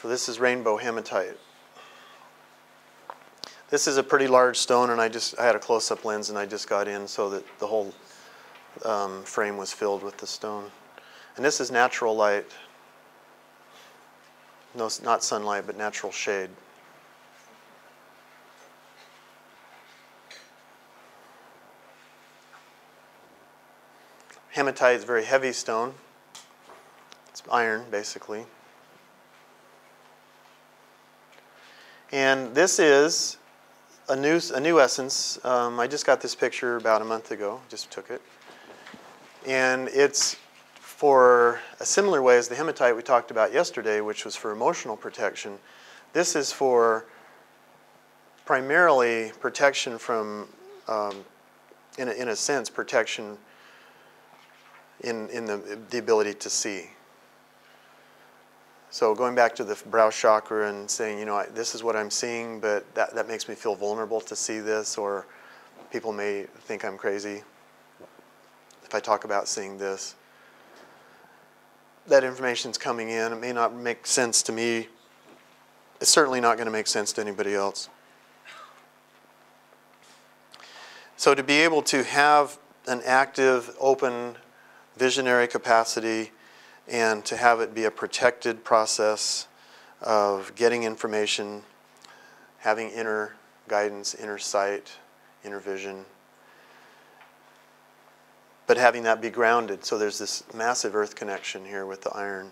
So this is Rainbow Hematite. This is a pretty large stone, and I had a close-up lens, and I just got in so that the whole frame was filled with the stone. And this is natural light. No, not sunlight, but natural shade. Hematite is a very heavy stone. It's iron, basically. And this is a new essence. I just got this picture about a month ago. Just took it. And it's for a similar way as the hematite we talked about yesterday, which was for emotional protection. This is for primarily protection from, in a sense, protection in the ability to see. So going back to the brow chakra and saying, you know, this is what I'm seeing, but that makes me feel vulnerable to see this, or people may think I'm crazy if I talk about seeing this. That information's coming in. It may not make sense to me. It's certainly not going to make sense to anybody else. So to be able to have an active, open, visionary capacity, and to have it be a protected process of getting information, having inner guidance, inner sight, inner vision, but having that be grounded. So there's this massive earth connection here with the iron.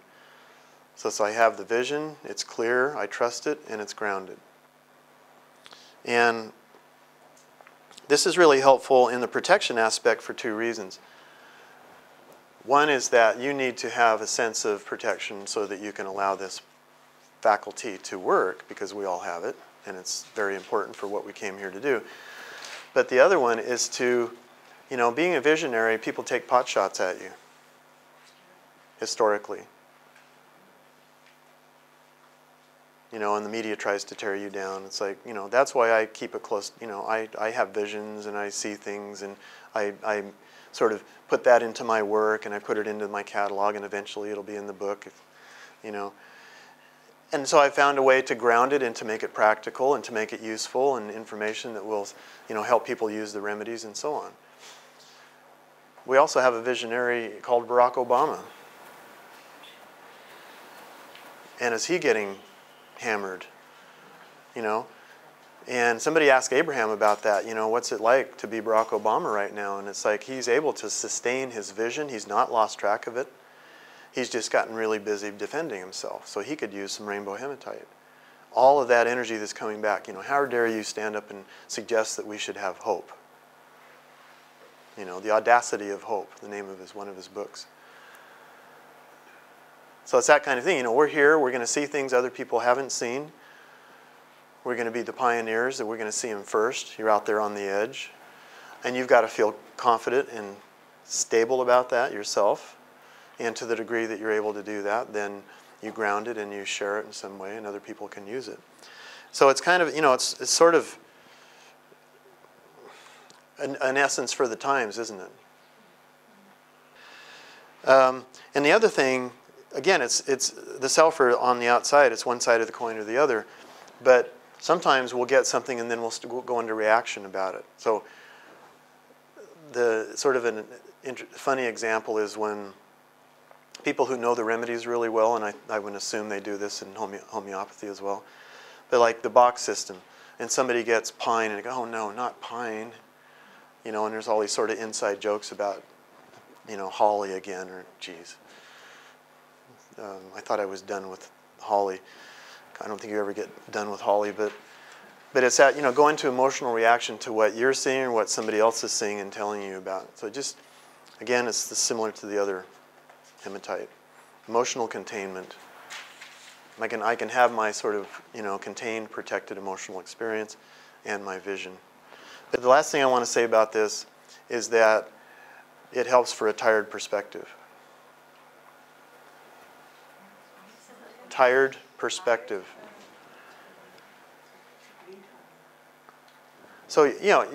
So I have the vision, it's clear, I trust it, and it's grounded. And this is really helpful in the protection aspect for two reasons. One is that you need to have a sense of protection so that you can allow this faculty to work, because we all have it, and it's very important for what we came here to do. But the other one is to, you know, being a visionary, people take pot shots at you, historically. You know, and the media tries to tear you down. It's like, you know, that's why I keep it close. You know, I have visions and I see things, and I sort of put that into my work, and I put it into my catalog, and eventually it'll be in the book, you know. And so I found a way to ground it and to make it practical and to make it useful and information that will, you know, help people use the remedies and so on. We also have a visionary called Barack Obama. And is he getting hammered? You know? And somebody asked Abraham about that, you know, what's it like to be Barack Obama right now? And it's like he's able to sustain his vision. He's not lost track of it. He's just gotten really busy defending himself. So he could use some rainbow hematite. All of that energy that's coming back, you know, how dare you stand up and suggest that we should have hope? You know, The Audacity of Hope, the name of one of his books. So it's that kind of thing. You know, we're here, we're going to see things other people haven't seen. We're going to be the pioneers, that we're going to see them first. You're out there on the edge. And you've got to feel confident and stable about that yourself. And to the degree that you're able to do that, then you ground it and you share it in some way, and other people can use it. So it's kind of, you know, it's sort of an essence for the times, isn't it? And the other thing, again, it's the self on the outside. It's one side of the coin or the other. But sometimes we'll get something and then we'll go into reaction about it. So the sort of a funny example is when people who know the remedies really well, and I would assume they do this in homeopathy as well, but like the box system, and somebody gets pine and they go, oh no, not pine, you know, and there's all these sort of inside jokes about, you know, holly again, or geez, I thought I was done with holly. I don't think you ever get done with holly, but it's that, you know, go into emotional reaction to what you're seeing or what somebody else is seeing and telling you about. So just, again, it's similar to the other hematite. Emotional containment. I can have my sort of, you know, contained, protected emotional experience and my vision. But the last thing I want to say about this is that it helps for a tired perspective. Tired perspective. So, you know,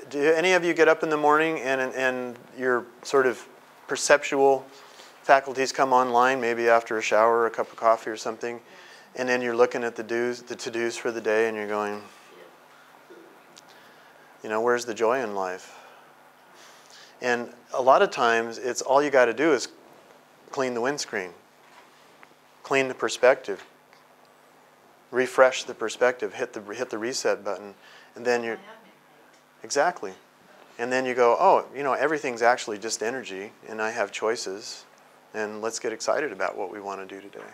do any of you get up in the morning and your sort of perceptual faculties come online, maybe after a shower or a cup of coffee or something, And then you're looking at the to-dos for the day, and you're going, you know, where's the joy in life? And a lot of times, it's all you got to do is clean the windscreen, clean the perspective, refresh the perspective, hit the reset button, and then you're exactly. And then you go, oh, you know, everything's actually just energy, and I have choices, and let's get excited about what we want to do today.